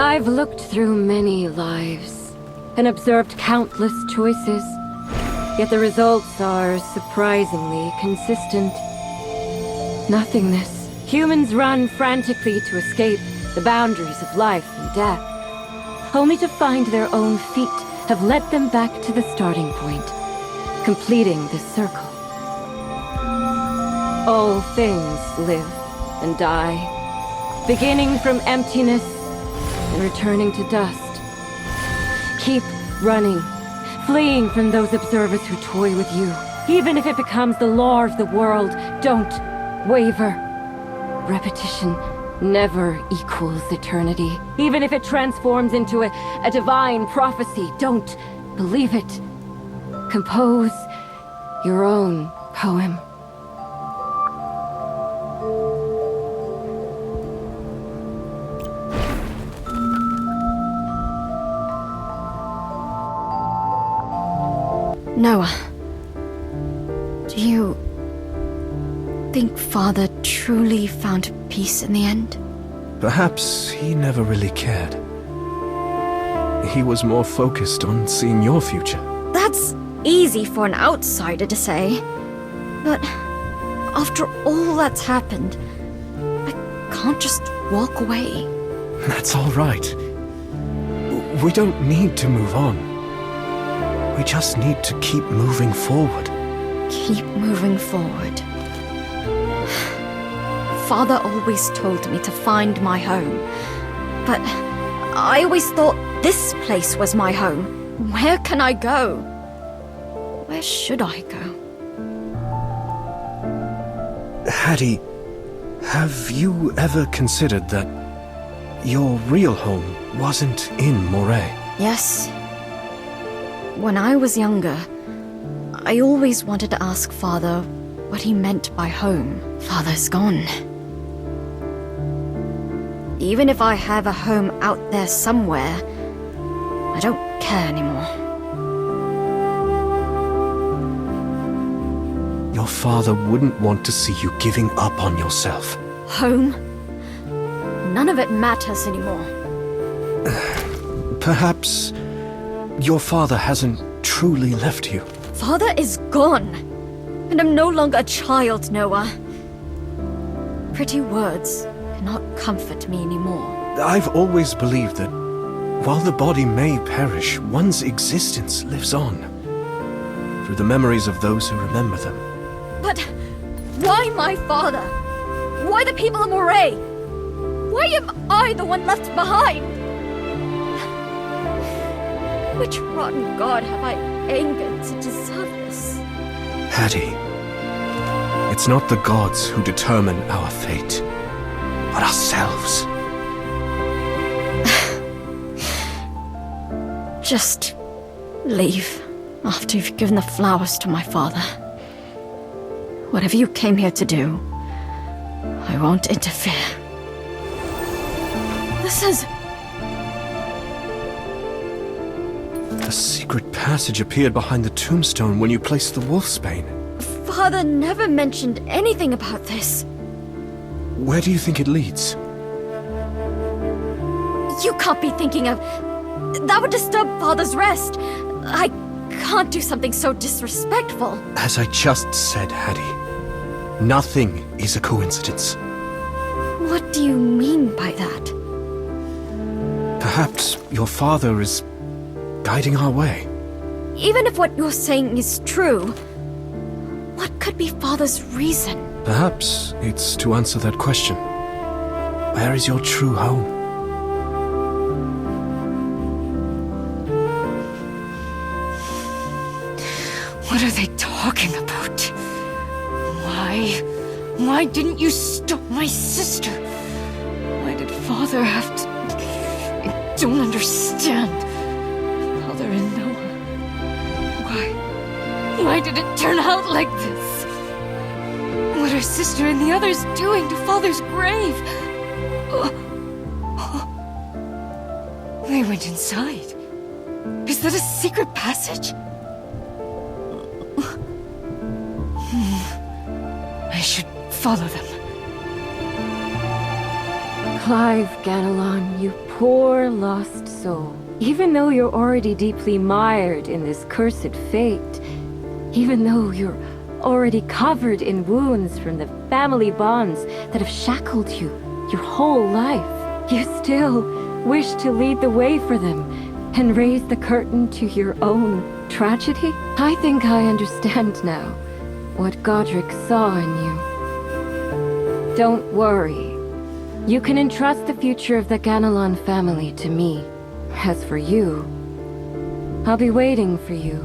I've looked through many lives and observed countless choices, yet the results are surprisingly consistent. Nothingness. Humans run frantically to escape the boundaries of life and death, only to find their own feet have led them back to the starting point, completing the circle. All things live and die, beginning from emptiness and returning to dust. Keep running, fleeing from those observers who toy with you. Even if it becomes the law of the world, don't waver. Repetition never equals eternity. Even if it transforms into a divine prophecy, don't believe it. Compose your own poem. Noah, do you think Father truly found peace in the end? Perhaps he never really cared. He was more focused on seeing your future. That's easy for an outsider to say. But after all that's happened, I can't just walk away. That's all right. We don't need to move on. We just need to keep moving forward. Keep moving forward. Father always told me to find my home. But I always thought this place was my home. Where can I go? Where should I go? Hattie, have you ever considered that your real home wasn't in Moray? Yes. When I was younger, I always wanted to ask Father what he meant by home. Father's gone. Even if I have a home out there somewhere, I don't care anymore. Your father wouldn't want to see you giving up on yourself. Home? None of it matters anymore. Perhaps your father hasn't truly left you. Father is gone. And I'm no longer a child, Noah. Pretty words cannot comfort me anymore. I've always believed that while the body may perish, one's existence lives on. Through the memories of those who remember them. But why my father? Why the people of Moray? Why am I the one left behind? Which rotten god have I angered to deserve this? Hattie, it's not the gods who determine our fate, but ourselves. Just leave after you've given the flowers to my father. Whatever you came here to do, I won't interfere. This is... A secret passage appeared behind the tombstone when you placed the wolfsbane. Father never mentioned anything about this. Where do you think it leads? You can't be thinking of... That would disturb Father's rest. I can't do something so disrespectful. As I just said, Hattie, nothing is a coincidence. What do you mean by that? Perhaps your father is guiding our way. Even if what you're saying is true, what could be Father's reason? Perhaps it's to answer that question. Where is your true home? What are they talking about? Why didn't you stop my sister? Why did Father have to... I don't understand. Father and Noah. Why did it turn out like this? What are Sister and the others doing to Father's grave? They went inside. Is that a secret passage? I should follow them. Clive Ganelon, you poor lost soul. Even though you're already deeply mired in this cursed fate, even though you're already covered in wounds from the family bonds that have shackled you your whole life, you still wish to lead the way for them and raise the curtain to your own tragedy? I think I understand now what Godric saw in you. Don't worry. You can entrust the future of the Ganelon family to me. As for you, I'll be waiting for you.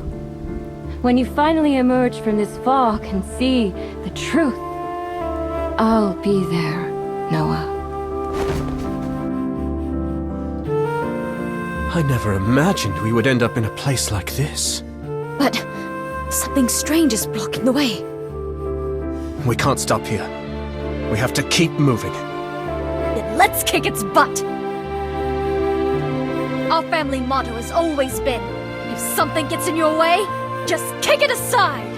When you finally emerge from this fog and see the truth, I'll be there, Noah. I never imagined we would end up in a place like this. But something strange is blocking the way. We can't stop here. We have to keep moving. Then let's kick its butt! Our family motto has always been, if something gets in your way, just kick it aside!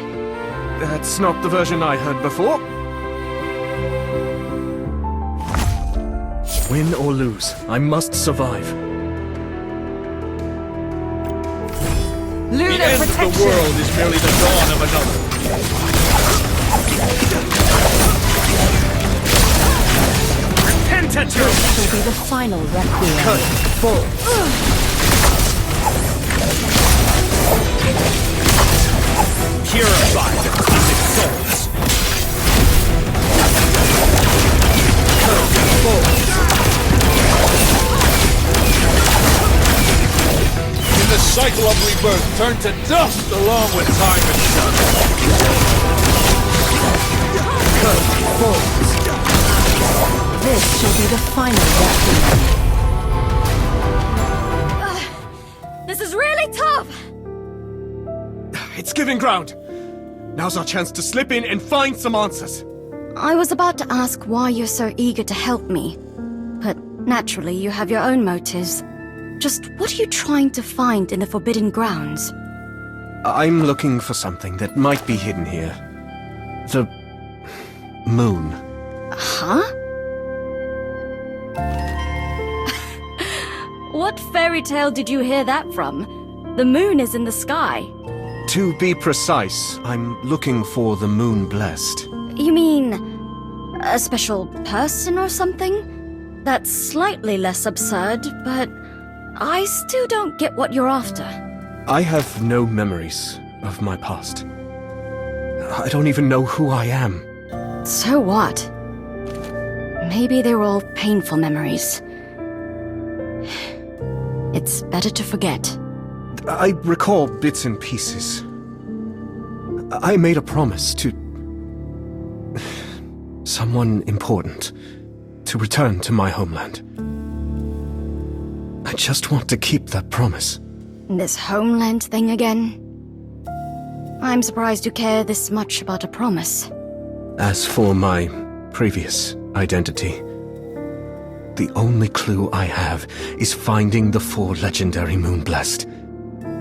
That's not the version I heard before. Win or lose, I must survive. Luna The end of protection! the world is merely the dawn of another. Repentative! This will be the final requiem. Purify the tainted souls. In the cycle of rebirth, turn to dust along with time itself. This shall be the final requiem. This is really tough! It's giving ground. Now's our chance to slip in and find some answers. I was about to ask why you're so eager to help me. But naturally, you have your own motives. Just what are you trying to find in the Forbidden Grounds? I'm looking for something that might be hidden here. The moon. Huh? What fairy tale did you hear that from? The moon is in the sky. To be precise, I'm looking for the Moon Blessed. You mean a special person or something? That's slightly less absurd, but I still don't get what you're after. I have no memories of my past. I don't even know who I am. So what? Maybe they were all painful memories. It's better to forget. I recall bits and pieces. I made a promise to someone important to return to my homeland. I just want to keep that promise. This homeland thing again? I'm surprised you care this much about a promise. As for my previous identity, the only clue I have is finding the 4 legendary Moon Blessed.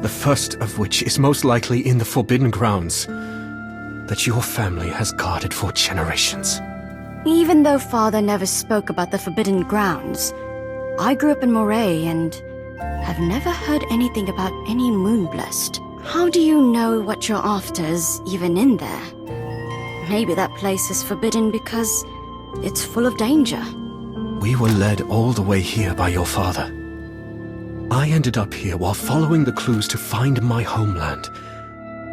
The first of which is most likely in the Forbidden Grounds that your family has guarded for generations. Even though Father never spoke about the Forbidden Grounds, I grew up in Moray and have never heard anything about any Moonblessed. How do you know what you're after is even in there? Maybe that place is forbidden because it's full of danger. We were led all the way here by your father. I ended up here while following the clues to find my homeland.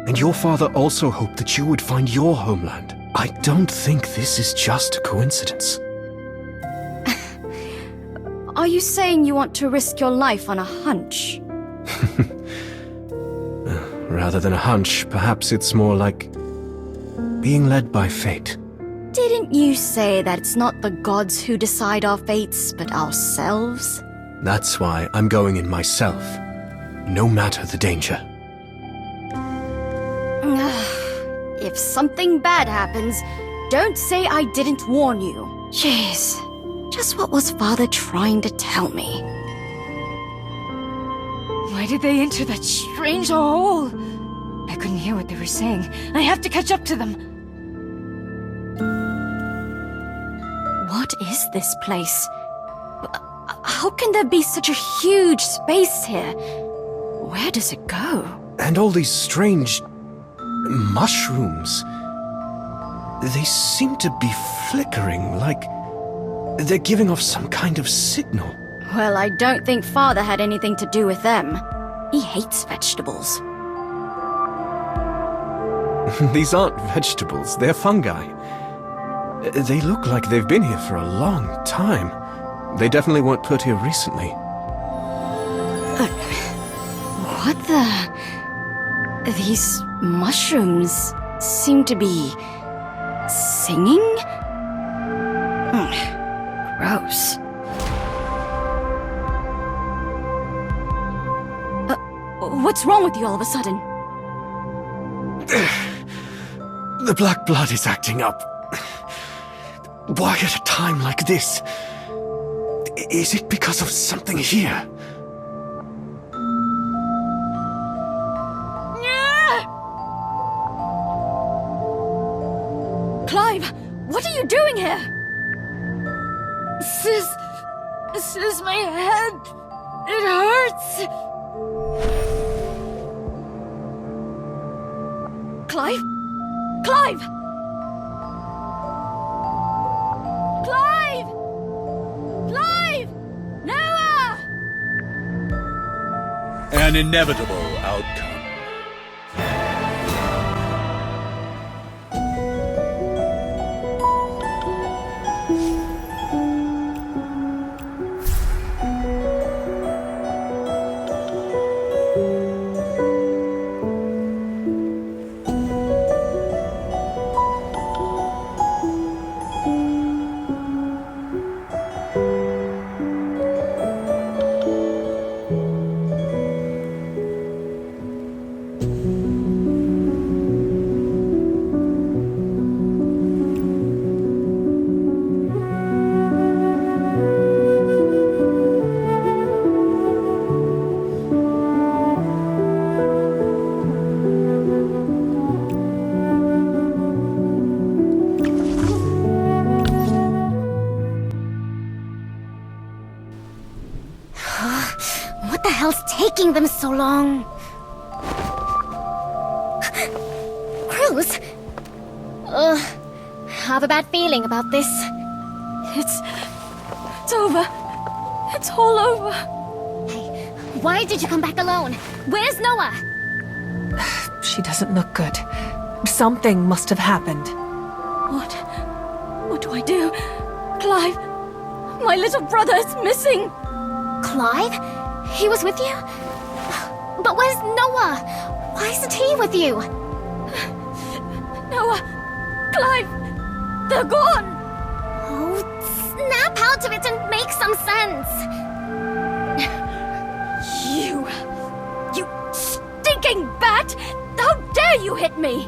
And your father also hoped that you would find your homeland. I don't think this is just a coincidence. Are you saying you want to risk your life on a hunch? Rather than a hunch, perhaps it's more like being led by fate. Didn't you say that it's not the gods who decide our fates, but ourselves? That's why I'm going in myself, no matter the danger. If something bad happens, don't say I didn't warn you. Jeez, just what was Father trying to tell me? Why did they enter that strange hole? I couldn't hear what they were saying. I have to catch up to them. What is this place? How can there be such a huge space here? Where does it go? And all these strange mushrooms. They seem to be flickering, like they're giving off some kind of signal. Well, I don't think Father had anything to do with them. He hates vegetables. These aren't vegetables, they're fungi. They look like they've been here for a long time. They definitely weren't put here recently. What the... These mushrooms seem to be... singing? Gross. What's wrong with you all of a sudden? The black blood is acting up. Why at a time like this? Is it because of something here? Clive, what are you doing here? This is my head. It hurts. Clive? Clive! Clive! Clive! Noah! An inevitable outcome. What the hell's taking them so long? Cruz? Ugh. Have a bad feeling about this. It's over. It's all over. Hey, why did you come back alone? Where's Noah? She doesn't look good. Something must have happened. What do I do? Clive, my little brother is missing. Clive? He was with you? But where's Noah? Why isn't he with you? Noah, Clive, they're gone. Oh, snap out of it and make some sense. You stinking bat! How dare you hit me!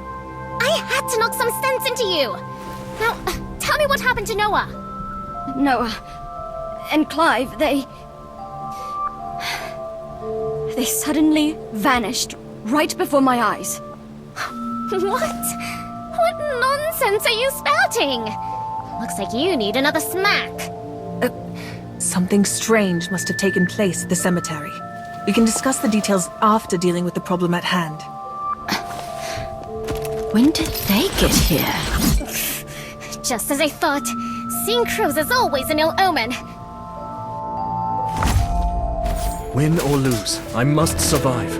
I had to knock some sense into you. Now, tell me what happened to Noah. Noah and Clive, they suddenly vanished right before my eyes. What? What nonsense are you spouting? Looks like you need another smack. Something strange must have taken place at the cemetery. We can discuss the details after dealing with the problem at hand. When did they get here? Just as I thought. Seeing Cruz is always an ill omen. Win or lose, I must survive.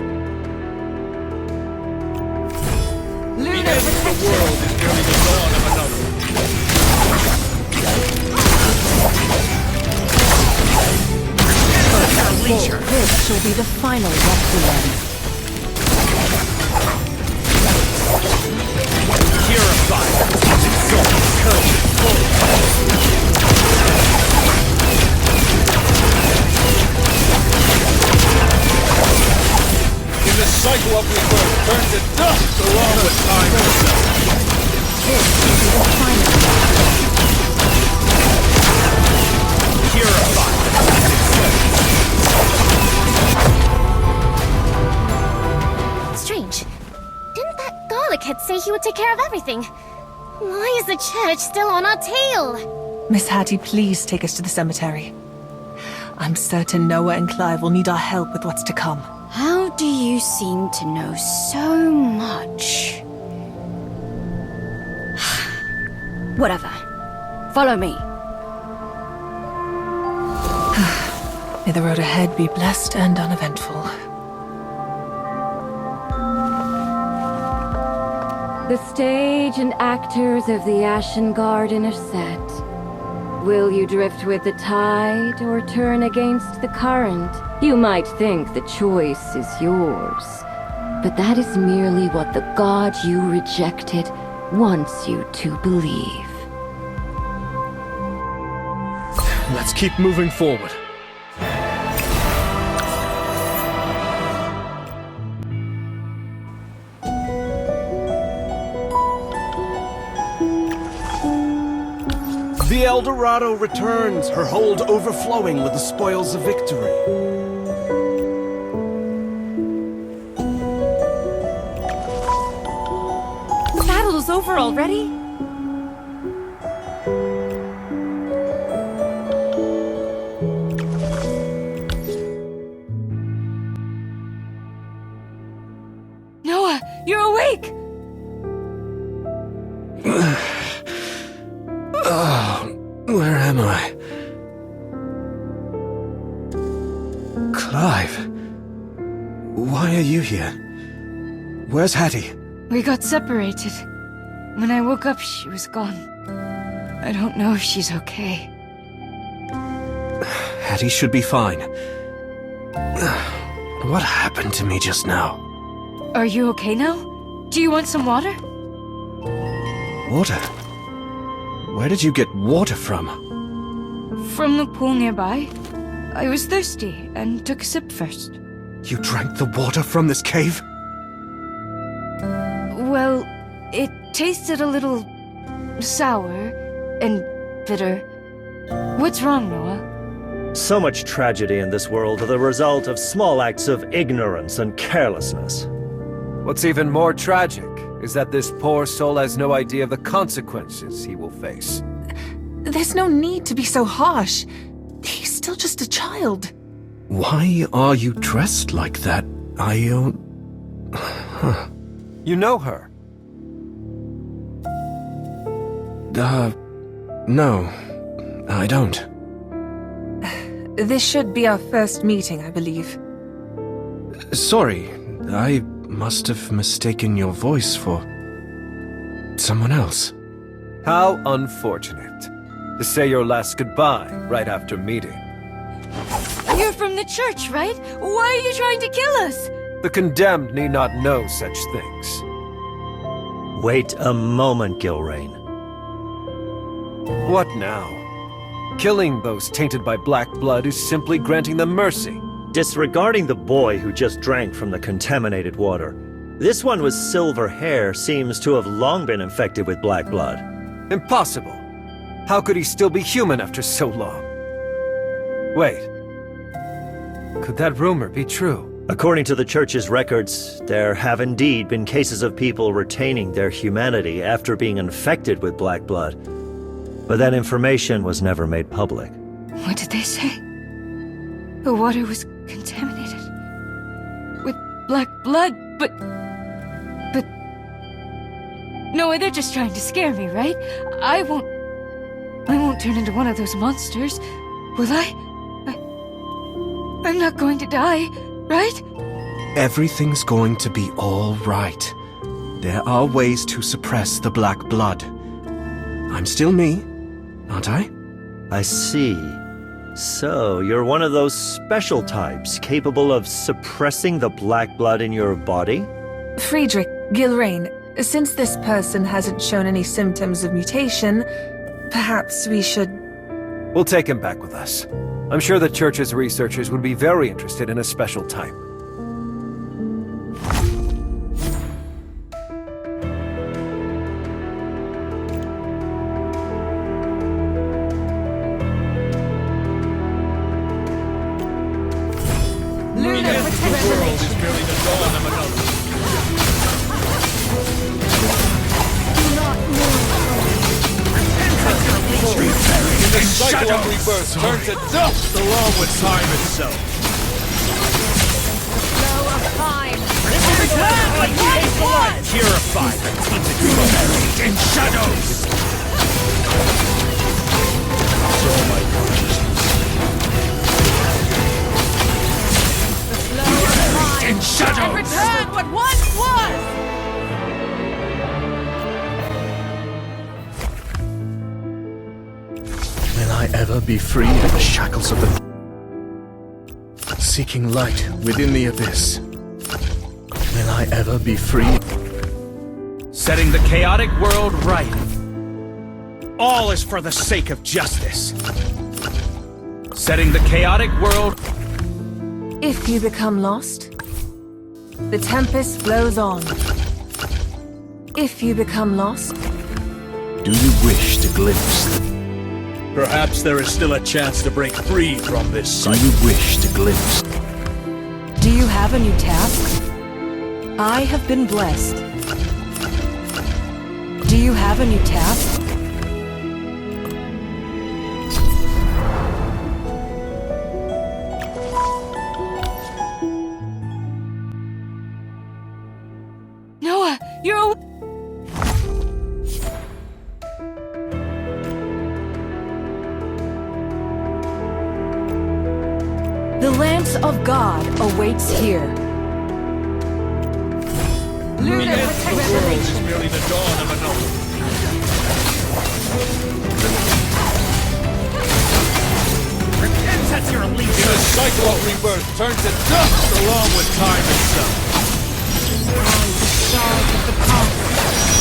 The end of the world is nearly the dawn of another. This shall be the final requiem. Purified. Its soul curses full. In the cycle of rebirth, turn to dust along with time itself. This shall be the final requiem. Purified. Strange. Didn't that garlic head say he would take care of everything? Why is the church still on our tail? Miss Hattie, please take us to the cemetery. I'm certain Noah and Clive will need our help with what's to come. How do you seem to know so much? Whatever. Follow me. May the road ahead be blessed and uneventful. The stage and actors of the Ashen Garden are set. Will you drift with the tide or turn against the current? You might think the choice is yours, but that is merely what the god you rejected wants you to believe. Let's keep moving forward. The El Dorado returns, her hold overflowing with the spoils of victory. The battle's over already? Noah, you're awake! Where am I? Clive. Why are you here? Where's Hattie? We got separated. When I woke up, she was gone. I don't know if she's okay. Hattie should be fine. What happened to me just now? Are you okay now? Do you want some water? Water? Where did you get water from? From the pool nearby. I was thirsty and took a sip first. You drank the water from this cave? Well, it tasted a little sour and bitter. What's wrong, Noah? So much tragedy in this world are the result of small acts of ignorance and carelessness. What's even more tragic is that this poor soul has no idea of the consequences he will face. There's no need to be so harsh. He's still just a child. Why are you dressed like that? You know her. No. I don't. This should be our first meeting, I believe. Sorry, I must have mistaken your voice for someone else. How unfortunate. To say your last goodbye right after meeting. You're from the church, right? Why are you trying to kill us? The condemned need not know such things. Wait a moment, Gilrain. What now? Killing those tainted by black blood is simply granting them mercy. Disregarding the boy who just drank from the contaminated water, this one with silver hair seems to have long been infected with black blood. Impossible. How could he still be human after so long? Wait. Could that rumor be true? According to the church's records, there have indeed been cases of people retaining their humanity after being infected with black blood. But that information was never made public. What did they say? The water was contaminated with black blood, but... No, they're just trying to scare me, right? I won't turn into one of those monsters, will I? I'm not going to die, right? Everything's going to be all right. There are ways to suppress the black blood. I'm still me, aren't I? I see. So, you're one of those special types capable of suppressing the black blood in your body? Friedrich, Gilrain, since this person hasn't shown any symptoms of mutation, perhaps we should... We'll take him back with us. I'm sure the church's researchers would be very interested in a special type. Retaliation! In the cycle of rebirth, turn to dust along with time itself. Purify the tainted buried in shadows! Show my consciousness. Buried in shadows! Return what once was! Will I ever be free of the shackles of the... Seeking light within the abyss. Will I ever be free? Setting the chaotic world right. All is for the sake of justice. Setting the chaotic world... If you become lost, the tempest flows on. If you become lost, Do you wish to glimpse the... Perhaps there is still a chance to break free from this Do cycle. you wish to glimpse... do you have a new task? I have been blessed. Do you have a new task? Noah, you're... The lance of God awaits here. Luna, The world is merely the dawn of another. Repent at your In leisure! the cycle of rebirth, turn to dust along with time itself.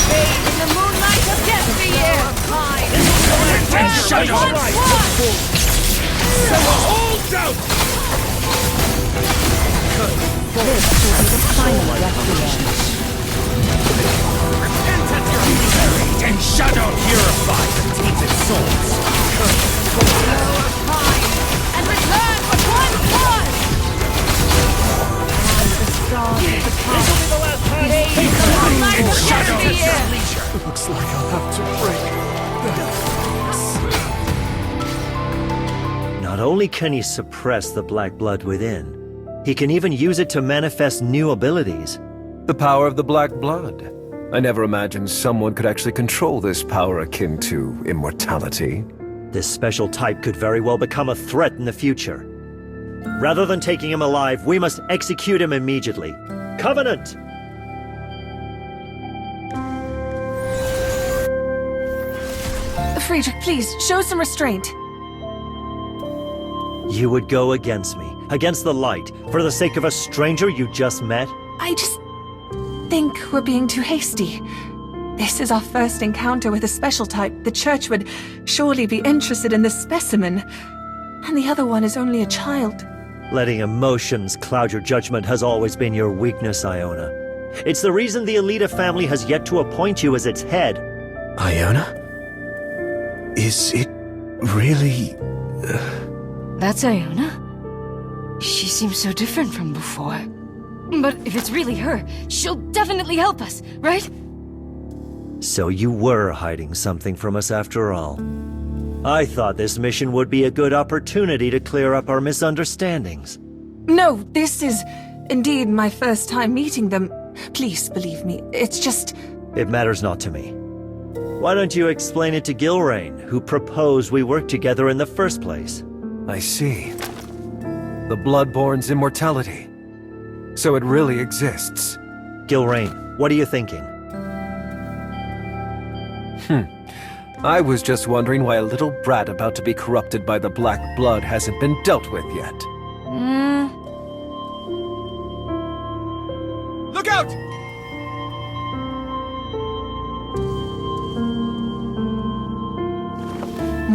Bathe in the moonlight of yesteryear. In shadows! Hold out! Repent at your leisure! In shadow! Purify the tainted souls! And return what once was. Bathe in the moonlight In of shadow! yesteryear. Looks like I'll have to break. Not only can he suppress the black blood within, he can even use it to manifest new abilities. The power of the Black Blood. I never imagined someone could actually control this power akin to immortality. This special type could very well become a threat in the future. Rather than taking him alive, we must execute him immediately. Covenant! Friedrich, please, show some restraint. You would go against me, against the light, for the sake of a stranger you just met? I just think we're being too hasty. This is our first encounter with a special type. The Church would surely be interested in this specimen. And the other one is only a child. Letting emotions cloud your judgment has always been your weakness, Iona. It's the reason the Alita family has yet to appoint you as its head. Iona? Is it really... That's Iona? She seems so different from before. But if it's really her, she'll definitely help us, right? So you were hiding something from us after all. I thought this mission would be a good opportunity to clear up our misunderstandings. No, this is indeed my first time meeting them. Please believe me, it's just... It matters not to me. Why don't you explain it to Gilrain, who proposed we work together in the first place? I see. The Bloodborne's immortality. So it really exists. Gilrain, what are you thinking? I was just wondering why a little brat about to be corrupted by the Black Blood hasn't been dealt with yet. Look out!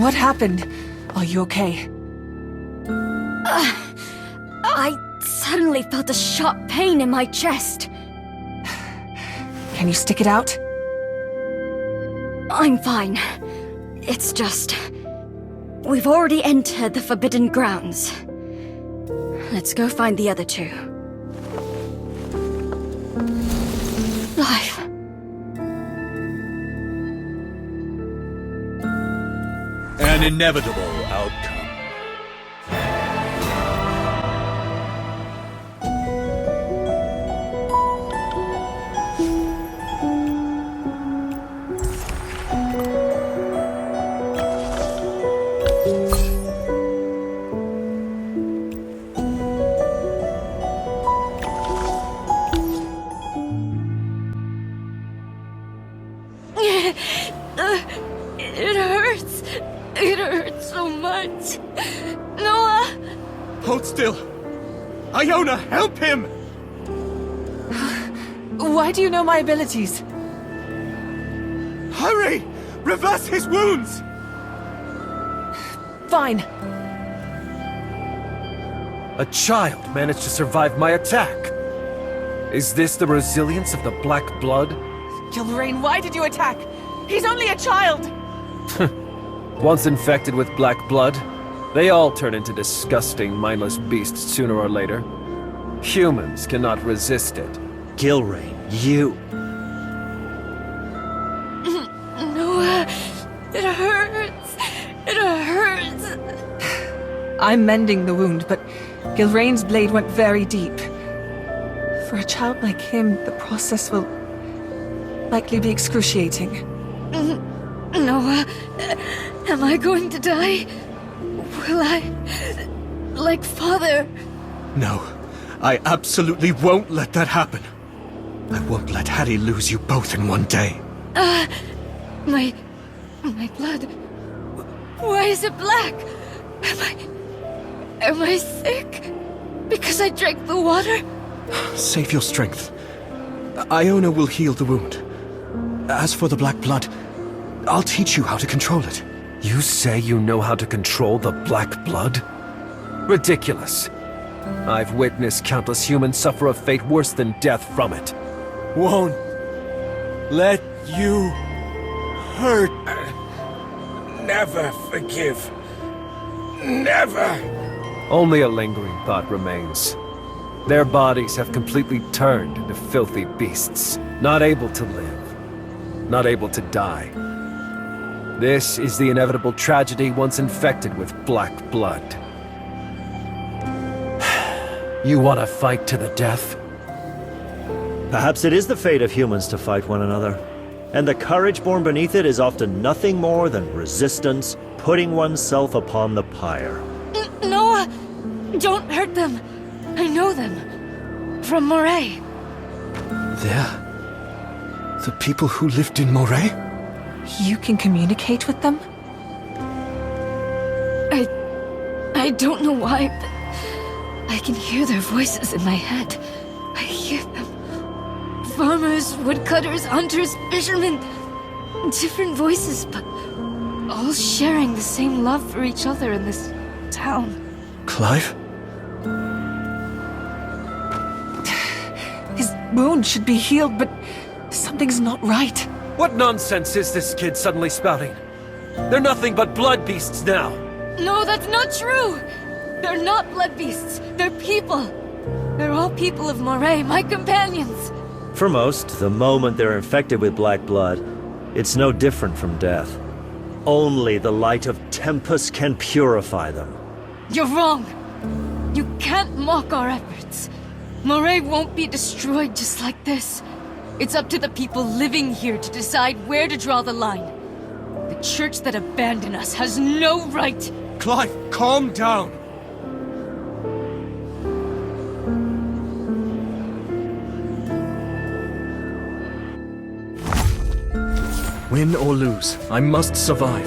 What happened? Are you okay? I suddenly felt a sharp pain in my chest. Can you stick it out? I'm fine. It's just... we've already entered the Forbidden Grounds. Let's go find the other two. Life. An inevitable outcome. It hurts. It hurts so much. Noah! Hold still! Iona, help him! Why do you know my abilities? Hurry! Reverse his wounds! Fine. A child managed to survive my attack. Is this the resilience of the Black Blood? Gilrain, why did you attack? He's only a child! Once infected with Black Blood, they all turn into disgusting, mindless beasts sooner or later. Humans cannot resist it. Gilrain, you... Noah, it hurts. It hurts. I'm mending the wound, but Gilrain's blade went very deep. For a child like him, the process will likely be excruciating. Noah, am I going to die? Will I... like father? No, I absolutely won't let that happen. I won't let Hattie lose you both in one day. My blood... Why is it black? Am I sick? Because I drank the water? Save your strength. Iona will heal the wound. As for the Black Blood, I'll teach you how to control it. You say you know how to control the Black Blood? Ridiculous. I've witnessed countless humans suffer a fate worse than death from it. Won't let you hurt. Never forgive. Never. Only a lingering thought remains. Their bodies have completely turned into filthy beasts, not able to live, not able to die. This is the inevitable tragedy once infected with Black Blood. You want to fight to the death? Perhaps it is the fate of humans to fight one another. And the courage born beneath it is often nothing more than resistance, putting oneself upon the pyre. Noah! Don't hurt them! I know them. From Moray. They're the people who lived in Moray? You can communicate with them? I don't know why, but I can hear their voices in my head. I hear them. Farmers, woodcutters, hunters, fishermen. Different voices, but all sharing the same love for each other in this town. Clive? His wound should be healed, but something's not right. What nonsense is this kid suddenly spouting? They're nothing but blood beasts now. No, that's not true! They're not blood beasts. They're people. They're all people of Moray, my companions. For most, the moment they're infected with Black Blood, it's no different from death. Only the light of Tempus can purify them. You're wrong. You can't mock our efforts. Moray won't be destroyed just like this. It's up to the people living here to decide where to draw the line. The church that abandoned us has no right. Clive, calm down! Win or lose, I must survive.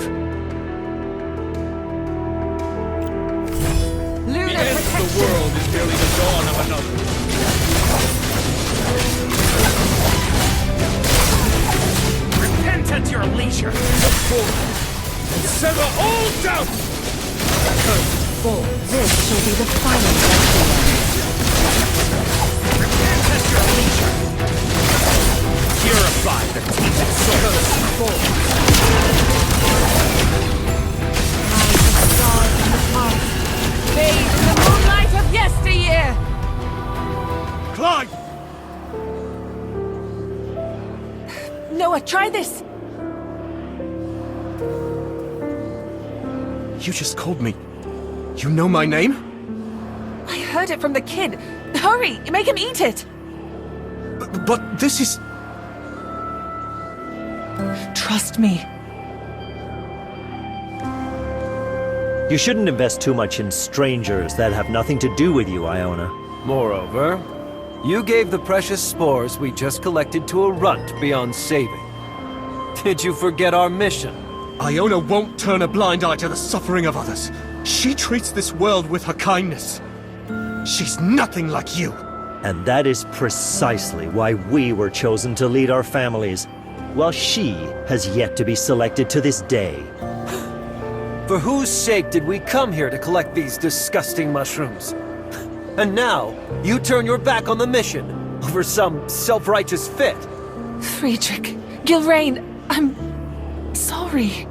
The end of the world is merely the dawn of another. Repent at your leisure. Look forward and sever all doubt! This shall be the final festival. Repent at your leisure. Purify the tainted soul. Bathe in the moonlight of yesteryear! Clive! Noah, try this! You just called me. You know my name? I heard it from the kid. Hurry, make him eat it. But this is... Trust me. You shouldn't invest too much in strangers that have nothing to do with you, Iona. Moreover, you gave the precious spores we just collected to a runt beyond saving. Did you forget our mission? Iona won't turn a blind eye to the suffering of others. She treats this world with her kindness. She's nothing like you. And that is precisely why we were chosen to lead our families, while she has yet to be selected to this day. For whose sake did we come here to collect these disgusting mushrooms? And now, you turn your back on the mission over some self-righteous fit. Friedrich, Gilrain, I'm sorry.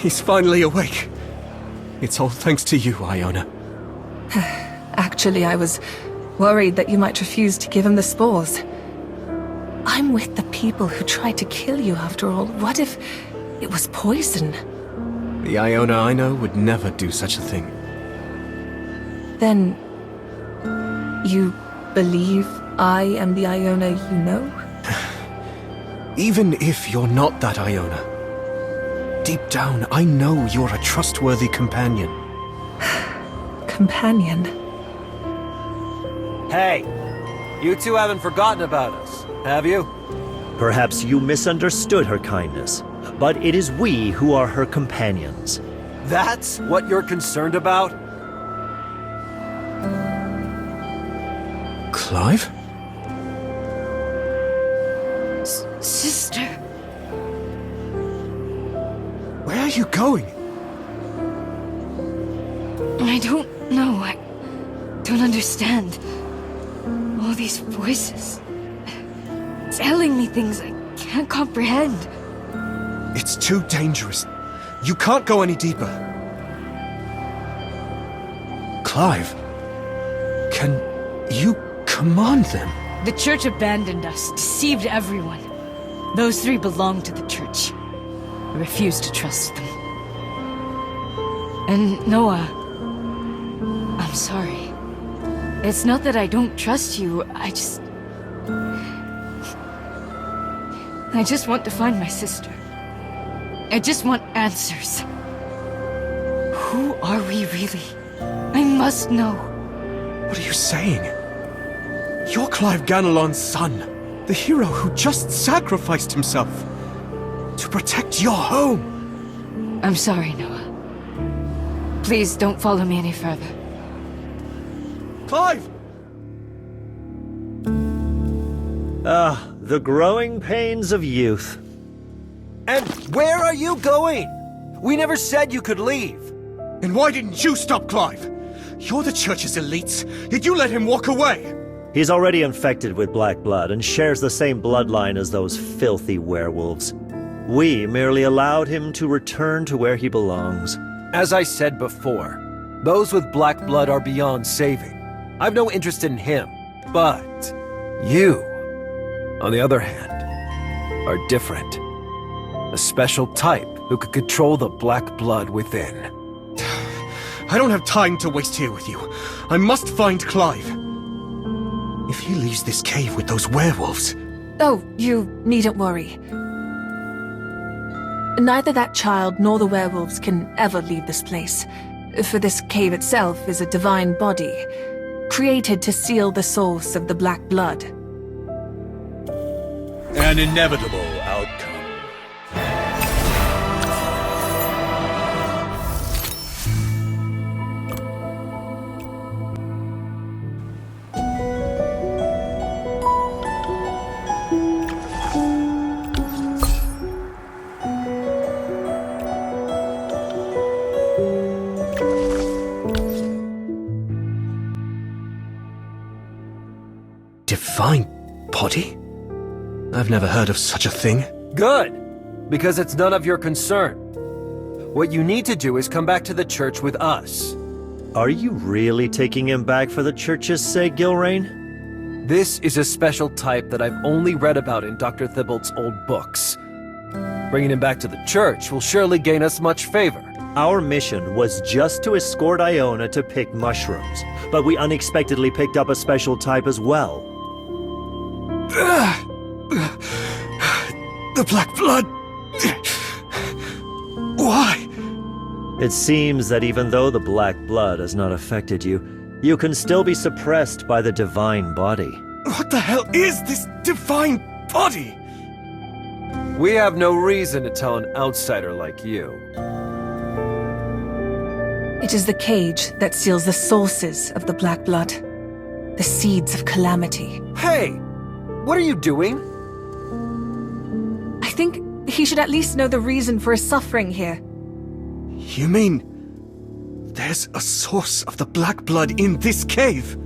He's finally awake. It's all thanks to you, Iona. Actually, I was worried that you might refuse to give him the spores. I'm with the people who tried to kill you after all. What if it was poison? The Iona I know would never do such a thing. Then... you believe I am the Iona you know? Even if you're not that Iona, deep down, I know you're a trustworthy companion. Companion? Hey, you two haven't forgotten about us, have you? Perhaps you misunderstood her kindness, but it is we who are her companions. That's what you're concerned about? Clive? Sister. Where are you going? I don't know. I don't understand. All these voices. Telling me things I can't comprehend. It's too dangerous. You can't go any deeper. Clive, can you command them? The church abandoned us, deceived everyone. Those three belonged to the church. I refused to trust them. And Noah, I'm sorry. It's not that I don't trust you, I just want to find my sister. I just want answers. Who are we really? I must know. What are you saying? You're Clive Ganelon's son, the hero who just sacrificed himself to protect your home. I'm sorry, Noah. Please don't follow me any further. Clive! The growing pains of youth. And where are you going? We never said you could leave. And why didn't you stop Clive? You're the church's elites, yet you let him walk away. He's already infected with black blood and shares the same bloodline as those filthy werewolves. We merely allowed him to return to where he belongs. As I said before, those with black blood are beyond saving. I've no interest in him, but you, on the other hand, are different. A special type who could control the black blood within. I don't have time to waste here with you. I must find Clive. If he leaves this cave with those werewolves... Oh, you needn't worry. Neither that child nor the werewolves can ever leave this place. For this cave itself is a divine body, created to seal the source of the black blood. An inevitable outcome. Divine body? I've never heard of such a thing. Good, because it's none of your concern. What you need to do is come back to the church with us. Are you really taking him back for the church's sake, Gilrain? This is a special type that I've only read about in Dr. Thibault's old books. Bringing him back to the church will surely gain us much favor. Our mission was just to escort Iona to pick mushrooms, but we unexpectedly picked up a special type as well. The Black Blood! Why? It seems that even though the Black Blood has not affected you, you can still be suppressed by the Divine Body. What the hell is this Divine Body? We have no reason to tell an outsider like you. It is the cage that seals the sources of the Black Blood. The seeds of calamity. Hey! What are you doing? I think he should at least know the reason for his suffering here. You mean there's a source of the Black Blood in this cave?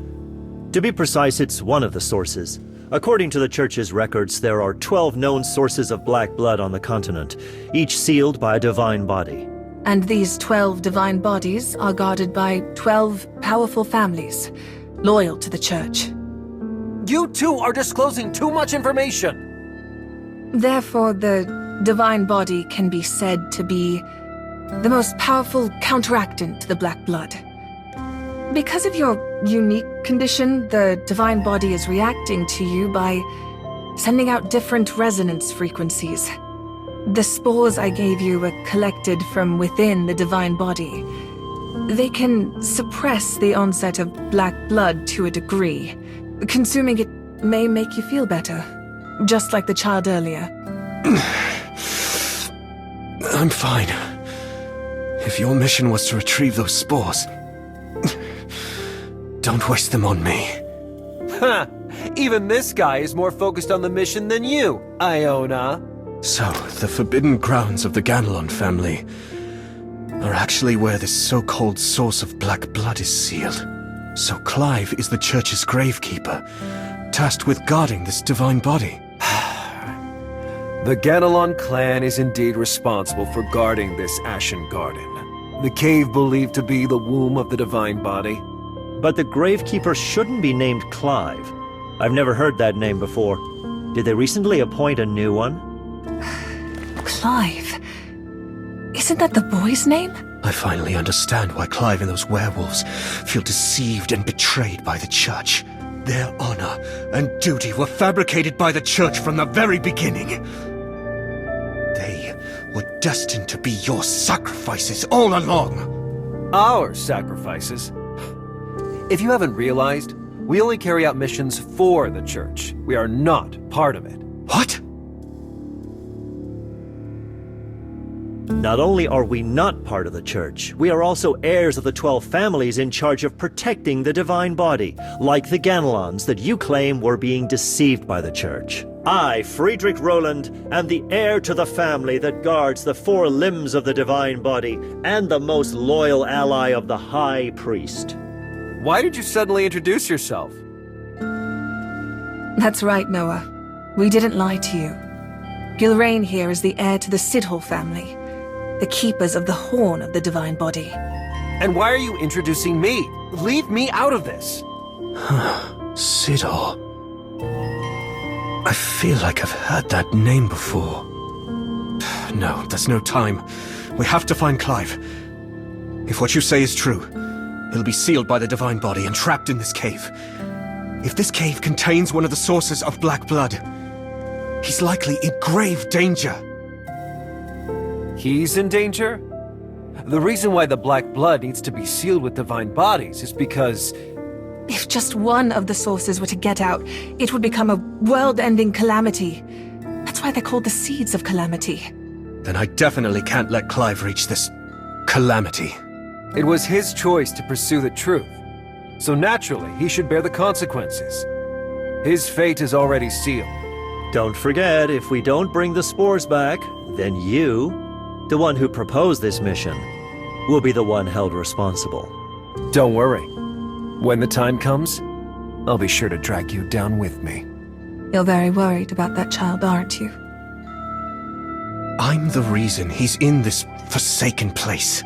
To be precise, it's one of the sources. According to the Church's records, there are 12 known sources of Black Blood on the continent, each sealed by a divine body. And these 12 divine bodies are guarded by 12 powerful families, loyal to the Church. You two are disclosing too much information! Therefore, the divine body can be said to be the most powerful counteractant to the Black Blood. Because of your unique condition, the divine body is reacting to you by sending out different resonance frequencies. The spores I gave you were collected from within the divine body. They can suppress the onset of Black Blood to a degree. Consuming it may make you feel better, just like the child earlier. I'm fine. If your mission was to retrieve those spores, don't waste them on me. Ha! Even this guy is more focused on the mission than you, Iona. So, the forbidden grounds of the Ganelon family are actually where this so-called source of Black Blood is sealed. So Clive is the Church's gravekeeper, tasked with guarding this divine body. The Ganelon clan is indeed responsible for guarding this Ashen Garden. The cave believed to be the womb of the divine body. But the gravekeeper shouldn't be named Clive. I've never heard that name before. Did they recently appoint a new one? Clive? Isn't that the boy's name? I finally understand why Clive and those werewolves feel deceived and betrayed by the Church. Their honor and duty were fabricated by the Church from the very beginning. They were destined to be your sacrifices all along. Our sacrifices? If you haven't realized, we only carry out missions for the Church. We are not part of it. What? Not only are we not part of the Church, we are also heirs of the 12 families in charge of protecting the Divine Body, like the Ganelons that you claim were being deceived by the Church. I, Friedrich Roland, am the heir to the family that guards the 4 limbs of the Divine Body and the most loyal ally of the High Priest. Why did you suddenly introduce yourself? That's right, Noah. We didn't lie to you. Gilrain here is the heir to the Sidhall family, the keepers of the horn of the divine body. And why are you introducing me? Leave me out of this! Sidhall. I feel like I've heard that name before. No, there's no time. We have to find Clive. If what you say is true, he'll be sealed by the divine body and trapped in this cave. If this cave contains one of the sources of Black Blood, he's likely in grave danger. He's in danger? The reason why the Black Blood needs to be sealed with divine bodies is because... If just one of the sources were to get out, it would become a world-ending calamity. That's why they're called the Seeds of Calamity. Then I definitely can't let Clive reach this calamity. It was his choice to pursue the truth. So naturally, he should bear the consequences. His fate is already sealed. Don't forget, if we don't bring the spores back, then you, the one who proposed this mission, will be the one held responsible. Don't worry. When the time comes, I'll be sure to drag you down with me. You're very worried about that child, aren't you? I'm the reason he's in this forsaken place.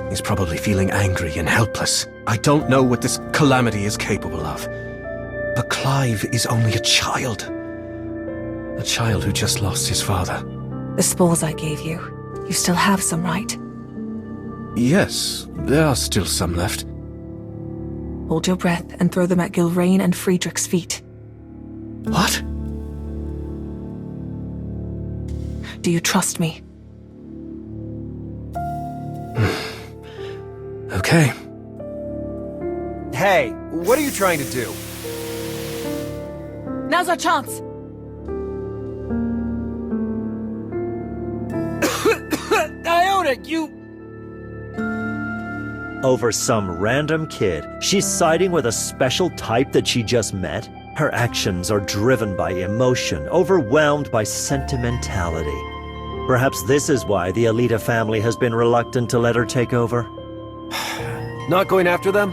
He's probably feeling angry and helpless. I don't know what this calamity is capable of. But Clive is only a child. A child who just lost his father. The spores I gave you. You still have some, right? Yes, there are still some left. Hold your breath and throw them at Gilrain and Friedrich's feet. What? Do you trust me? Okay. Hey, what are you trying to do? Now's our chance! Iona, you... Over some random kid, she's siding with a special type that she just met? Her actions are driven by emotion, overwhelmed by sentimentality. Perhaps this is why the Alita family has been reluctant to let her take over. Not going after them?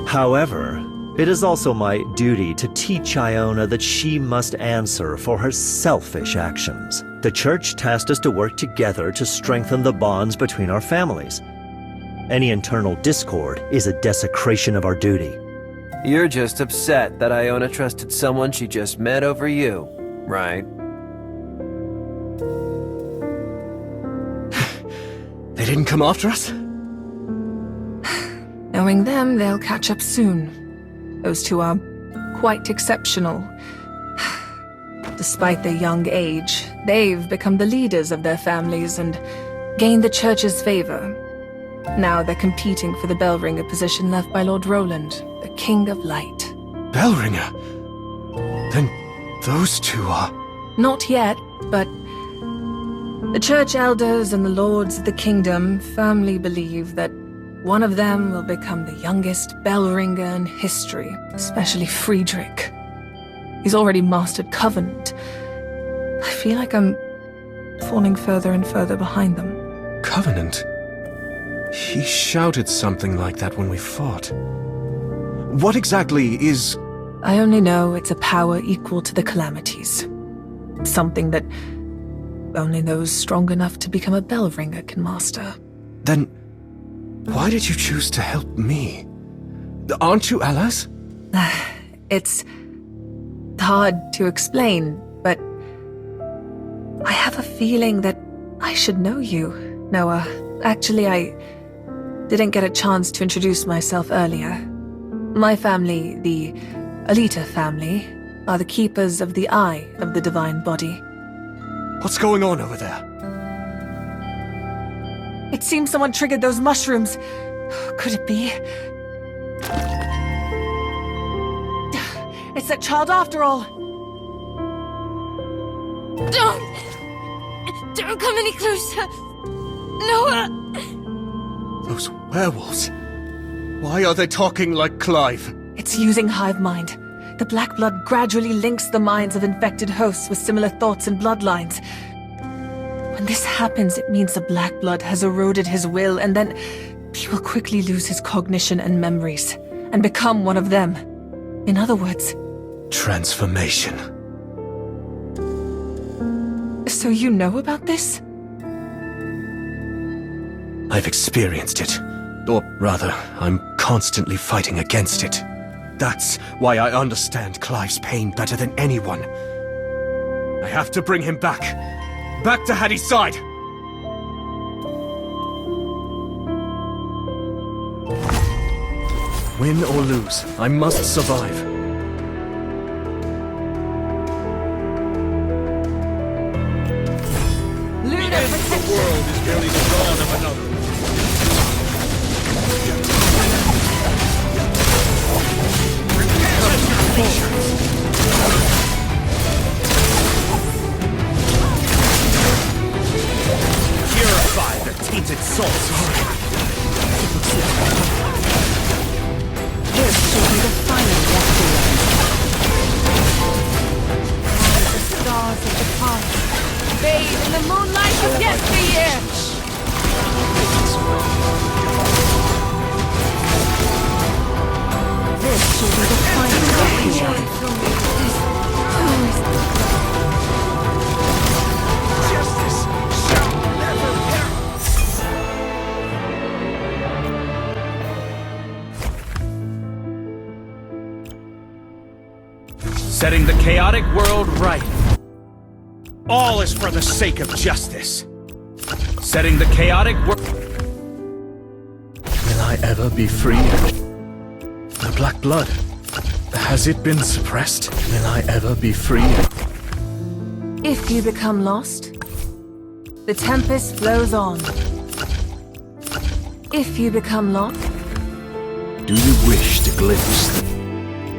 However, it is also my duty to teach Iona that she must answer for her selfish actions. The Church tasked us to work together to strengthen the bonds between our families. Any internal discord is a desecration of our duty. You're just upset that Iona trusted someone she just met over you, right? They didn't come after us? Knowing them, they'll catch up soon. Those two are quite exceptional. Despite their young age, they've become the leaders of their families and gained the Church's favor. Now they're competing for the Bellringer position left by Lord Roland, the King of Light. Bellringer? Then those two are... Not yet, but the Church elders and the Lords of the Kingdom firmly believe that one of them will become the youngest Bellringer in history, especially Friedrich. He's already mastered Covenant. I feel like I'm falling further and further behind them. Covenant? He shouted something like that when we fought. What exactly is... I only know it's a power equal to the Calamities. Something that only those strong enough to become a Bellringer can master. Then, why did you choose to help me? Aren't you allies? It's hard to explain, but I have a feeling that I should know you, Noah. Actually, I didn't get a chance to introduce myself earlier. My family, the Alita family, are the keepers of the Eye of the Divine Body. What's going on over there? It seems someone triggered those mushrooms. Could it be? It's that child after all. Don't come any closer. Noah! Those werewolves. Why are they talking like Clive? It's using hive mind. The black blood gradually links the minds of infected hosts with similar thoughts and bloodlines. When this happens, it means the black blood has eroded his will, and then he will quickly lose his cognition and memories, and become one of them. In other words... Transformation. So you know about this? I've experienced it. Or rather, I'm constantly fighting against it. That's why I understand Clive's pain better than anyone. I have to bring him back. Back to Hattie's side! Win or lose, I must survive. The world is merely the dawn of another. Purify the tainted souls. This will be the final requiem. The stars of the past bathe in the moonlight of yesteryear. This will be the final requiem. Justice shall never perish. Setting the chaotic world right. All is for the sake of justice. Setting the chaotic world... Will I ever be free? The Black Blood. Has it been suppressed? Will I ever be free? If you become lost, the Tempest flows on. If you become lost, Do you wish to glimpse the...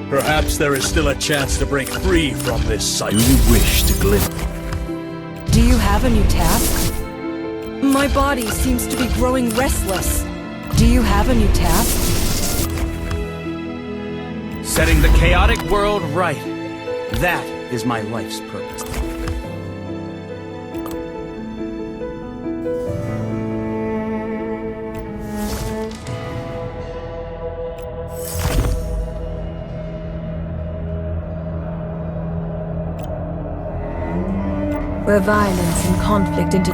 Perhaps there is still a chance to break free from this Do cycle. you wish to glimpse... do you have a new task? My body seems to be growing restless. Do you have a new task? Setting the chaotic world right. That is my life's purpose. Where violence and conflict into...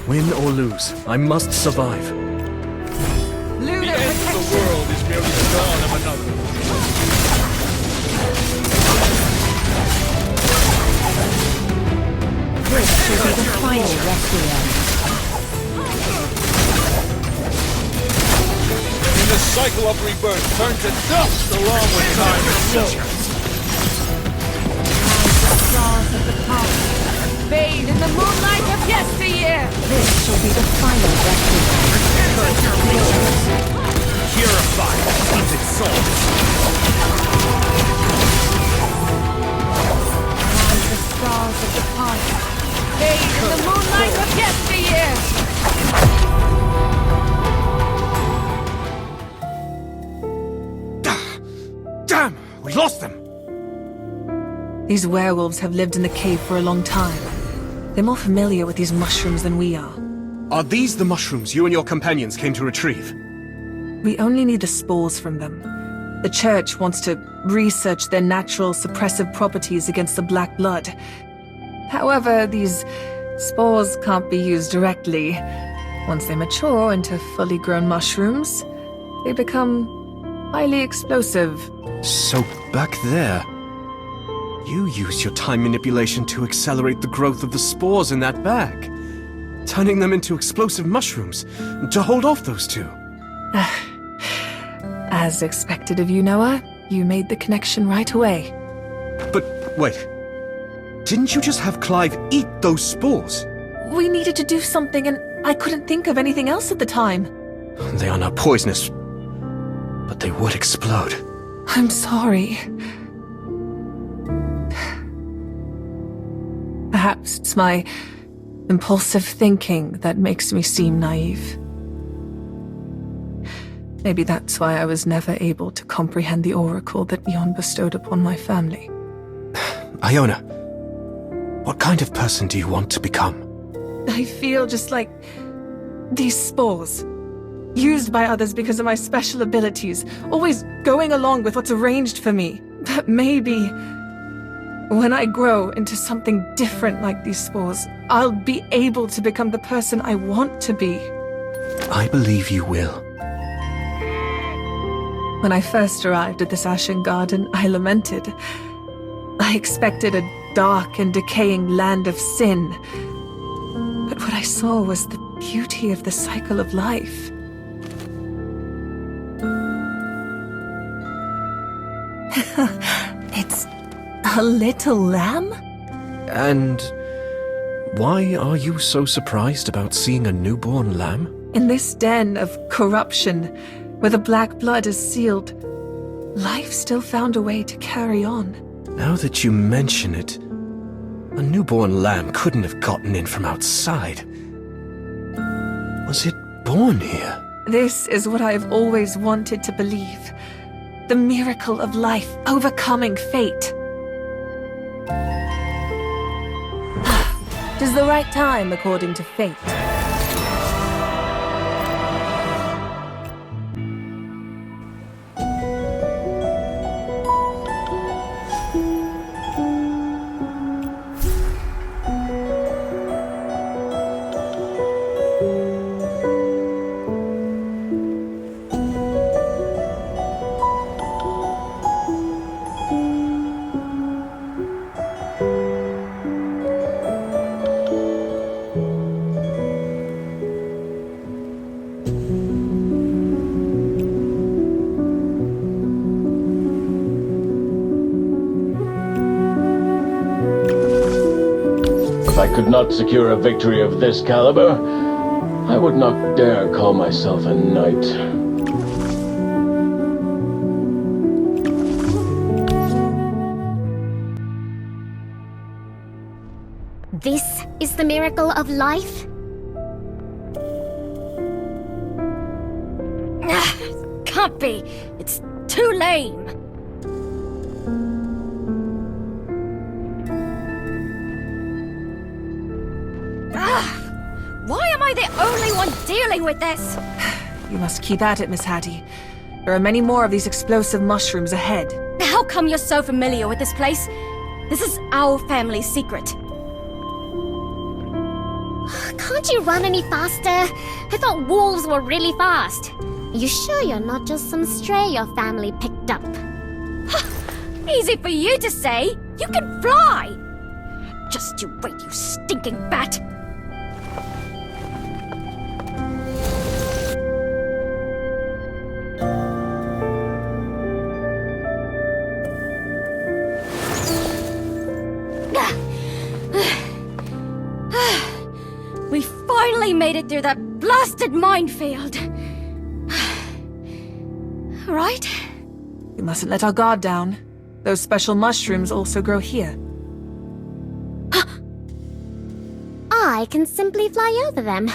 Win or lose, I must survive. The end of the world is merely the dawn of another. This will be the final requiem. In the cycle of rebirth, turn to dust along with time itself. Stars of the past, bathe in the moonlight of yesteryear. This shall be the final requiem. Purify the tainted souls. Rise the stars of the past, bathe in the moonlight of yesteryear. Damn! We lost them! These werewolves have lived in the cave for a long time. They're more familiar with these mushrooms than we are. Are these the mushrooms you and your companions came to retrieve? We only need the spores from them. The Church wants to research their natural suppressive properties against the Black Blood. However, these spores can't be used directly. Once they mature into fully grown mushrooms, they become highly explosive. So back there, you used your time manipulation to accelerate the growth of the spores in that bag, turning them into explosive mushrooms to hold off those two. As expected of you, Noah, you made the connection right away. But wait, didn't you just have Clive eat those spores? We needed to do something, and I couldn't think of anything else at the time. They are not poisonous, but they would explode. I'm sorry. Perhaps it's my impulsive thinking that makes me seem naive. Maybe that's why I was never able to comprehend the oracle that Yon bestowed upon my family. Iona, what kind of person do you want to become? I feel just like these spores. Used by others because of my special abilities, always going along with what's arranged for me. But maybe when I grow into something different like these spores, I'll be able to become the person I want to be. I believe you will. When I first arrived at this Ashen Garden, I lamented. I expected a dark and decaying land of sin. But what I saw was the beauty of the cycle of life. It's a little lamb? And why are you so surprised about seeing a newborn lamb? In this den of corruption, where the Black Blood is sealed, life still found a way to carry on. Now that you mention it, a newborn lamb couldn't have gotten in from outside. Was it born here? This is what I've always wanted to believe. The miracle of life overcoming fate. 'Tis the right time according to fate. I could not secure a victory of this caliber, I would not dare call myself a knight. This is the miracle of life? Can't be. It's too lame. Why am I the only one dealing with this? You must keep at it, Miss Hattie. There are many more of these explosive mushrooms ahead. How come you're so familiar with this place? This is our family's secret. Can't you run any faster? I thought wolves were really fast. Are you sure you're not just some stray your family picked up? Easy for you to say. You can fly. Just you wait, you stinking bat. We finally made it through that blasted minefield. Right? We mustn't let our guard down. Those special mushrooms also grow here. I can simply fly over them.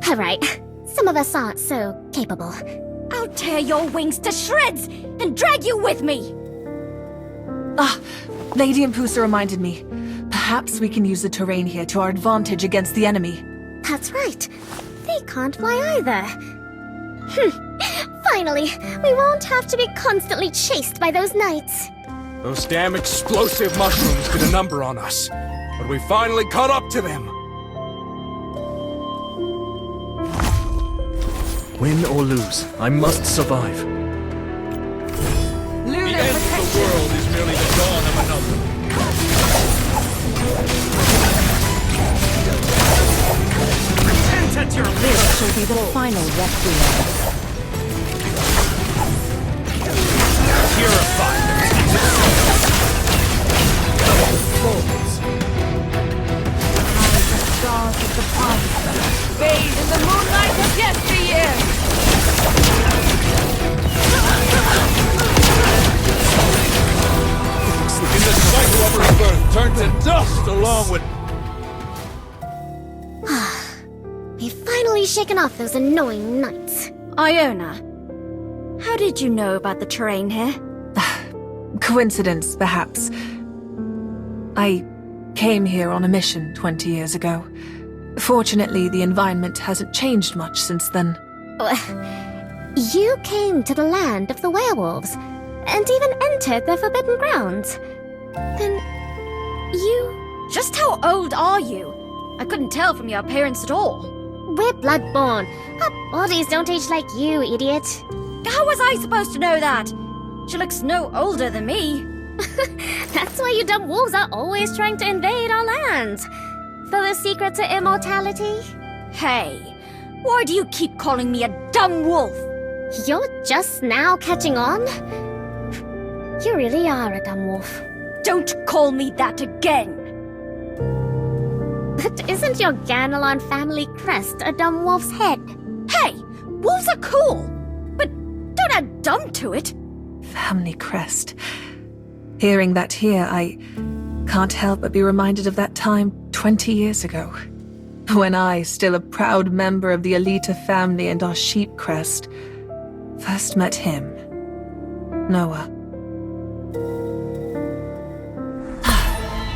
Alright, some of us aren't so capable. I'll tear your wings to shreds and drag you with me! Lady Impusa reminded me. Perhaps we can use the terrain here to our advantage against the enemy. That's right. They can't fly either. Finally, we won't have to be constantly chased by those knights. Those damn explosive mushrooms did a number on us, but we finally caught up to them. Win or lose, I must survive. The end of the world is merely the dawn of another. Pretend at your This leisure. shall be the final requiem. Purify them. Stars of the past, bathe in the moonlight of yesteryear! In the cycle of rebirth, turn to dust along with... We've finally shaken off those annoying knights. Iona, how did you know about the terrain here? Coincidence, perhaps. I came here on a mission 20 years ago. Fortunately, the environment hasn't changed much since then. You came to the land of the werewolves, and even entered the Forbidden Grounds. Then, you... Just how old are you? I couldn't tell from your appearance at all. We're bloodborne. Our bodies don't age like you, idiot. How was I supposed to know that? She looks no older than me. That's why you dumb wolves are always trying to invade our lands. For the secret to immortality? Hey, why do you keep calling me a dumb wolf? You're just now catching on? You really are a dumb wolf. Don't call me that again! But isn't your Ganelon family crest a dumb wolf's head? Hey, wolves are cool, but don't add dumb to it. Family crest. Hearing that here, I can't help but be reminded of that time 20 years ago, when I, still a proud member of the Alita family and our sheep crest, first met him, Noah.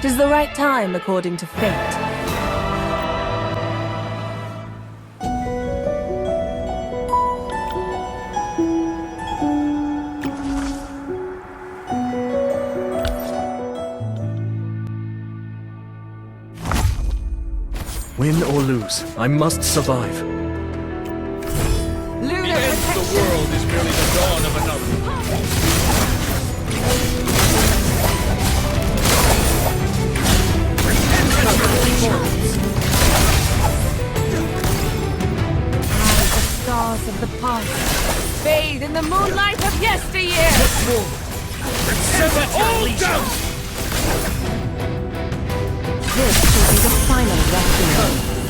'Tis the right time, according to fate. Win or lose, I must survive. The end of the world is merely the dawn of another. The stars of the past, bathe in the moonlight of yesteryear! Set all down! This shall be the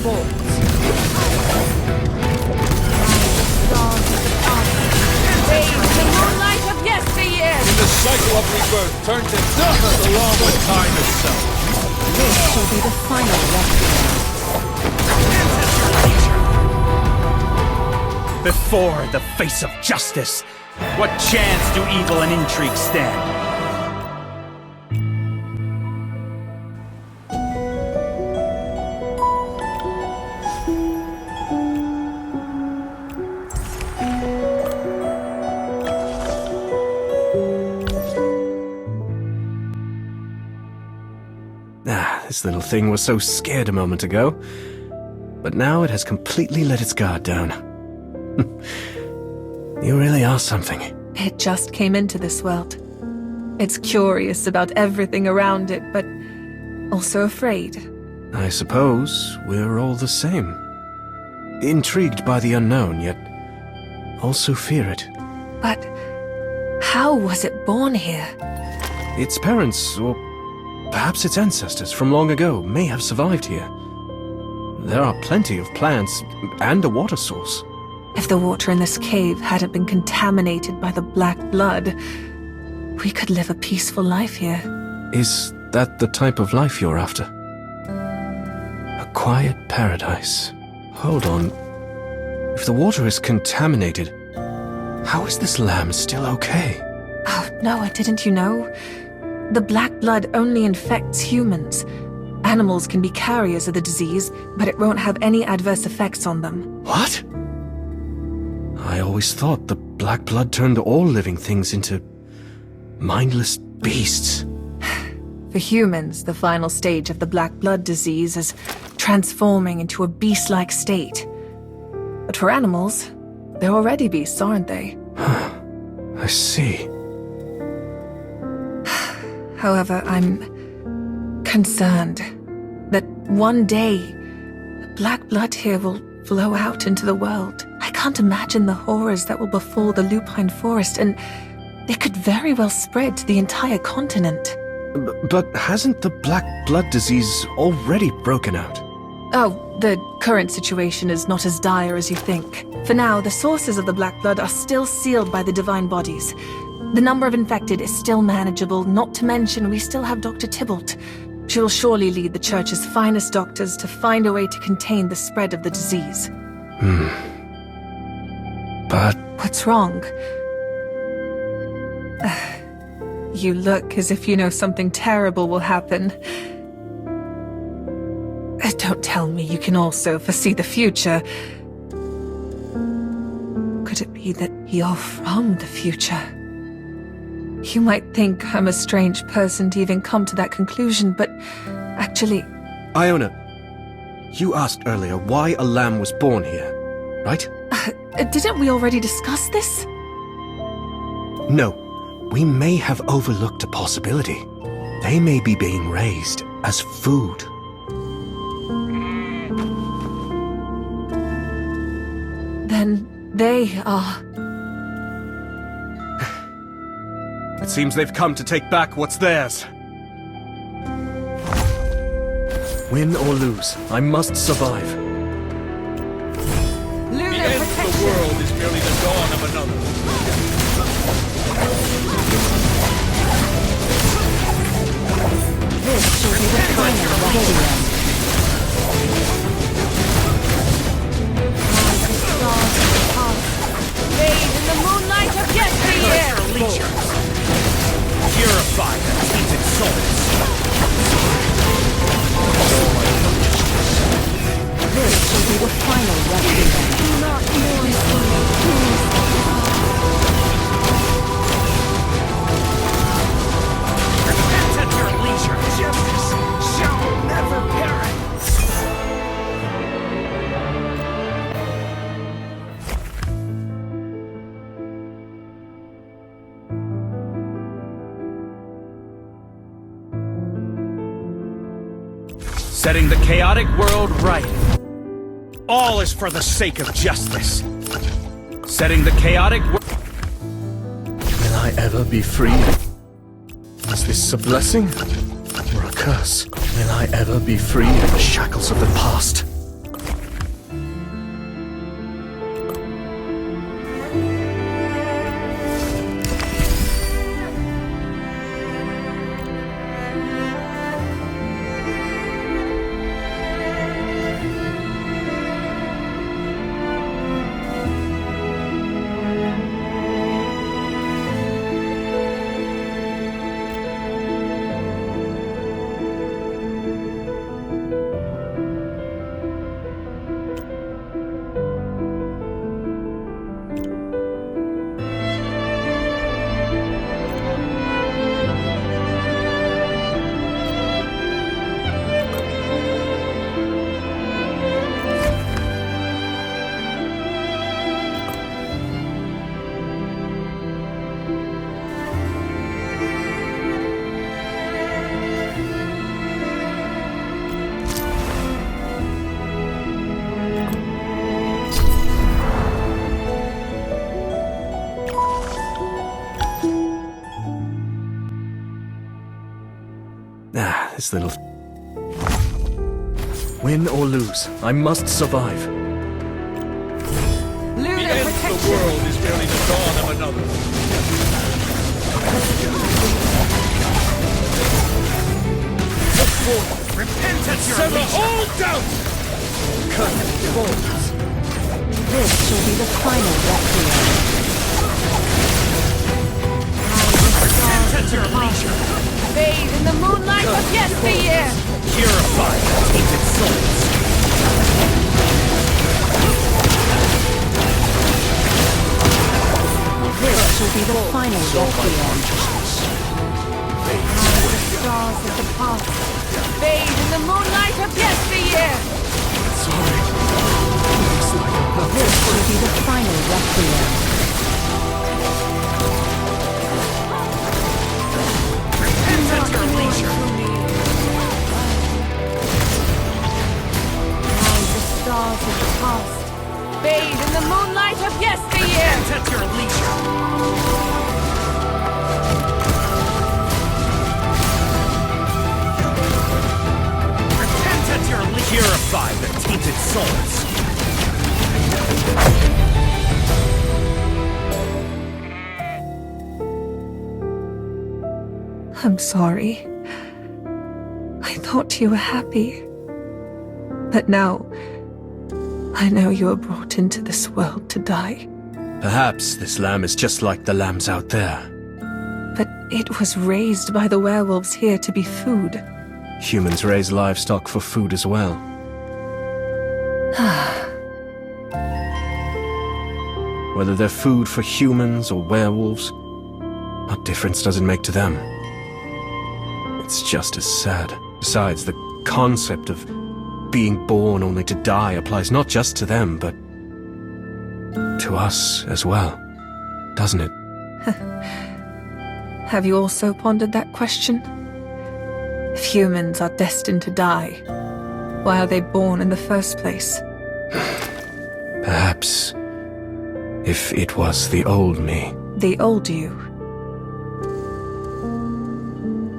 falls. In the cycle of rebirth, turn to dust along with time itself. This will be the final rescue. Before the face of justice, what chance do evil and intrigue stand? This little thing was so scared a moment ago, but now it has completely let its guard down. You really are something. It just came into this world. It's curious about everything around it, but also afraid. I suppose we're all the same. Intrigued by the unknown, yet also fear it. But how was it born here? Its parents, or perhaps its ancestors from long ago, may have survived here. There are plenty of plants and a water source. If the water in this cave hadn't been contaminated by the black blood, we could live a peaceful life here. Is that the type of life you're after? A quiet paradise. Hold on. If the water is contaminated, how is this lamb still okay? Oh, Noah, didn't you know? The black blood only infects humans. Animals can be carriers of the disease, but it won't have any adverse effects on them. What? I always thought the black blood turned all living things into mindless beasts. For humans, the final stage of the black blood disease is transforming into a beast-like state. But for animals, they're already beasts, aren't they? I see. However, I'm concerned that one day the black blood here will flow out into the world. I can't imagine the horrors that will befall the lupine forest, and they could very well spread to the entire continent. But hasn't the black blood disease already broken out? Oh, the current situation is not as dire as you think. For now, the sources of the black blood are still sealed by the divine bodies. The number of infected is still manageable, not to mention we still have Dr. Tybalt. She will surely lead the Church's finest doctors to find a way to contain the spread of the disease. But... What's wrong? You look as if you know something terrible will happen. Don't tell me you can also foresee the future. Could it be that you're from the future? You might think I'm a strange person to even come to that conclusion, but actually... Iona, you asked earlier why a lamb was born here, right? Didn't we already discuss this? No. We may have overlooked a possibility. They may be being raised as food. Then they are... It seems they've come to take back what's theirs. Win or lose, I must survive. The end of the world is merely the dawn of another. This will be the final rescue. Bathe in the moonlight of yesteryear! Purify their tainted souls. This will be the final rescue. Not more Repent at your leisure. Justice shall never perish. Setting the chaotic world right. All is for the sake of justice. Setting the chaotic world... Will I ever be free? Is this a blessing or a curse? Will I ever be free of the shackles of the past? this little... Win or lose, I must survive. The end of the world is merely the dawn of another. Look forward. Repent at your Sever leisure. all doubt! This shall be the final requiem. Repent at your leisure. Bathe in the moonlight of yesteryear! Purify the tainted souls. This shall be the final requiem. The stars of the past. Bathe in the moonlight of yesteryear! This shall be the final requiem. Repent at your leisure. The stars of the past. Bathe in the moonlight of yesteryear! Repent at your leisure. Repent at your leisure. Purify the tainted souls. I'm sorry. I thought you were happy. But now, I know you were brought into this world to die. Perhaps this lamb is just like the lambs out there. But it was raised by the werewolves here to be food. Humans raise livestock for food as well. Whether they're food for humans or werewolves, what difference does it make to them? It's just as sad. Besides, the concept of being born only to die applies not just to them, but to us as well, doesn't it? Have you also pondered that question? If humans are destined to die, why are they born in the first place? Perhaps if it was the old me. The old you.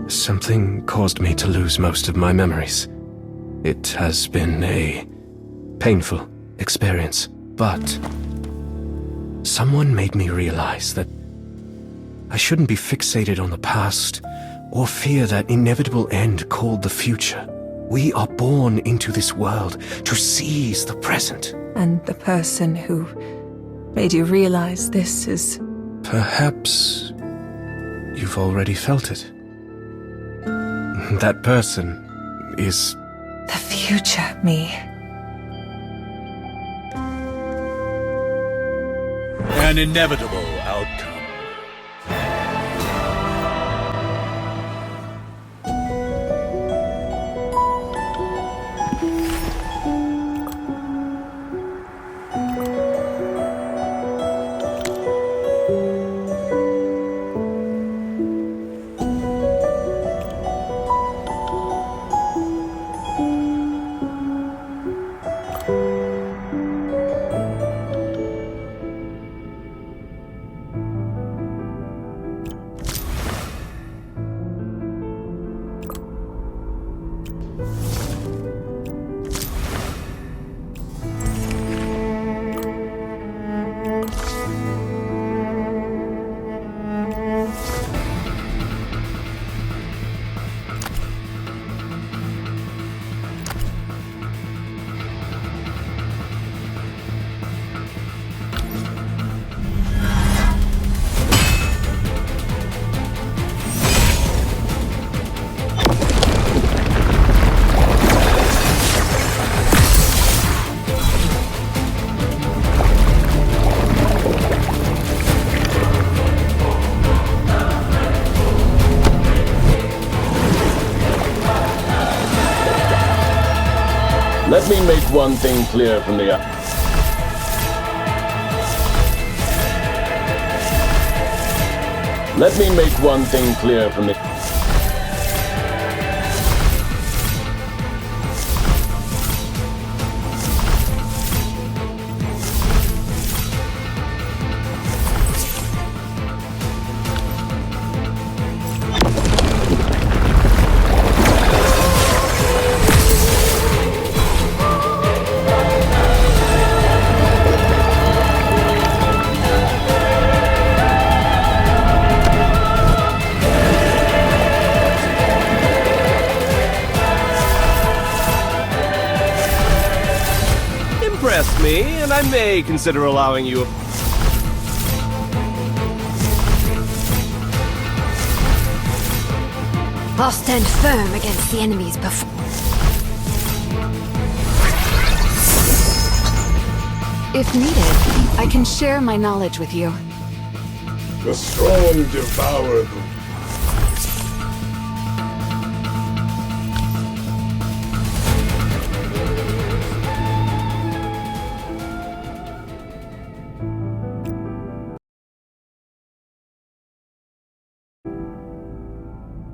Something caused me to lose most of my memories. It has been a painful experience, but someone made me realize that I shouldn't be fixated on the past or fear that inevitable end called the future. We are born into this world to seize the present. And the person who made you realize this is... Perhaps you've already felt it. That person is... the future me. An inevitable outcome. Let me make one thing clear from the... Let me make one thing clear from the... me, and I may consider allowing you a... I'll stand firm against the enemies before. If needed, I can share my knowledge with you. The strong devour the